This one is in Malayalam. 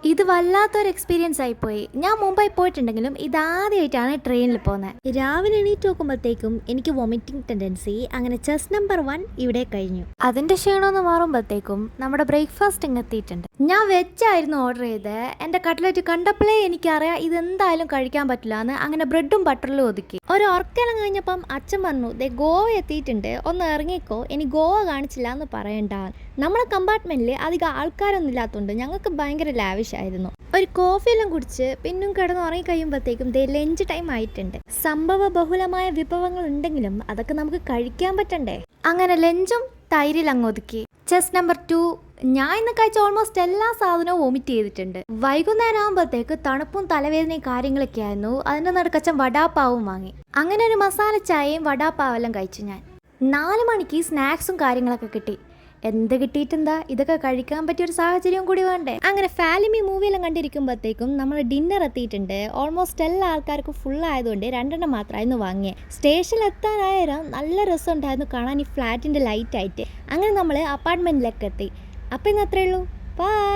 ഇത് വല്ലാത്തൊരു എക്സ്പീരിയൻസ് ആയിപ്പോയി. ഞാൻ മുംബൈ പോയിട്ടുണ്ടെങ്കിലും ഇതാദ്യമായിട്ടാണ് ട്രെയിനിൽ പോകുന്നത്. രാവിലെ എണീറ്റ് നോക്കുമ്പോഴത്തേക്കും എനിക്ക് വൊമിറ്റിംഗ് ടെൻഡൻസി. അങ്ങനെ ചെസ് നമ്പർ 1 ഇവിടെ കഴിഞ്ഞു. അതിൻ്റെ ക്ഷീണമെന്ന് മാറുമ്പോഴത്തേക്കും നമ്മുടെ ബ്രേക്ക്ഫാസ്റ്റ് ഇങ്ങ് എത്തിയിട്ടുണ്ട്. ഞാൻ വെജായിരുന്നു ഓർഡർ ചെയ്ത്. എൻ്റെ കട്ട്ലറ്റ് കണ്ടപ്പോഴേ എനിക്കറിയാം ഇതെന്തായാലും കഴിക്കാൻ പറ്റില്ല എന്ന്. അങ്ങനെ ബ്രെഡും ബട്ടറിലും ഒതുക്കി. ഒരു ഉറക്കെല്ലാം കഴിഞ്ഞപ്പം അച്ഛൻ പറഞ്ഞു, ദേ ഗോവ എത്തിയിട്ടുണ്ട്, ഒന്ന് ഇറങ്ങിക്കോ, ഇനി ഗോവ കാണിച്ചില്ല എന്ന് പറയണ്ട. നമ്മുടെ കമ്പാർട്ട്മെന്റിൽ അധികം ആൾക്കാരൊന്നും ഇല്ലാത്തതുകൊണ്ട് ഞങ്ങൾക്ക് ഭയങ്കര ലാവിഷായിരുന്നു. ഒരു കോഫിയെല്ലാം കുടിച്ച് പിന്നും കിടന്ന് ഉറങ്ങി കഴിയുമ്പോഴത്തേക്കും ദേ ലഞ്ച് ടൈം ആയിട്ടുണ്ട്. സംഭവ ബഹുലമായ വിഭവങ്ങൾ ഉണ്ടെങ്കിലും അതൊക്കെ നമുക്ക് കഴിക്കാൻ പറ്റണ്ടേ. അങ്ങനെ ലഞ്ചും തൈരിൽ അങ്ങ് ഒതുക്കി. ചെസ് നമ്പർ 2 ഞാൻ ഇന്ന് കഴിച്ച ഓൾമോസ്റ്റ് എല്ലാ സാധനവും വോമിറ്റ് ചെയ്തിട്ടുണ്ട്. വൈകുന്നേരം ആകുമ്പോഴത്തേക്ക് തണുപ്പും തലവേദനയും കാര്യങ്ങളൊക്കെ ആയിരുന്നു. അതിൻ്റെ നടുക്കച്ചൻ വടാപ്പാവും വാങ്ങി. അങ്ങനെ ഒരു മസാല ചായയും വടാപ്പാവെല്ലാം കഴിച്ചു. ഞാൻ 4 മണിക്ക് സ്നാക്സും കാര്യങ്ങളൊക്കെ കിട്ടി. എന്ത് കിട്ടിയിട്ടെന്താ, ഇതൊക്കെ കഴിക്കാൻ പറ്റിയൊരു സാഹചര്യം കൂടി വേണ്ടേ. അങ്ങനെ ഫാലിമി മൂവിയെല്ലാം കണ്ടിരിക്കുമ്പോഴത്തേക്കും നമ്മൾ ഡിന്നർ എത്തിയിട്ടുണ്ട്. ഓൾമോസ്റ്റ് എല്ലാ ആൾക്കാർക്കും ഫുൾ ആയതുകൊണ്ട് 2 മാത്രമായിരുന്നു വാങ്ങിയത്. സ്റ്റേഷനിൽ എത്താനായാലും നല്ല രസമുണ്ടായിരുന്നു കാണാൻ ഈ ഫ്ലാറ്റിൻ്റെ ലൈറ്റ് ആയിട്ട്. അങ്ങനെ നമ്മൾ അപ്പാർട്ട്മെൻറ്റിലേക്ക് എത്തി. അപ്പം ഇന്ന് അത്രയേ ഉള്ളൂ. ബൈ.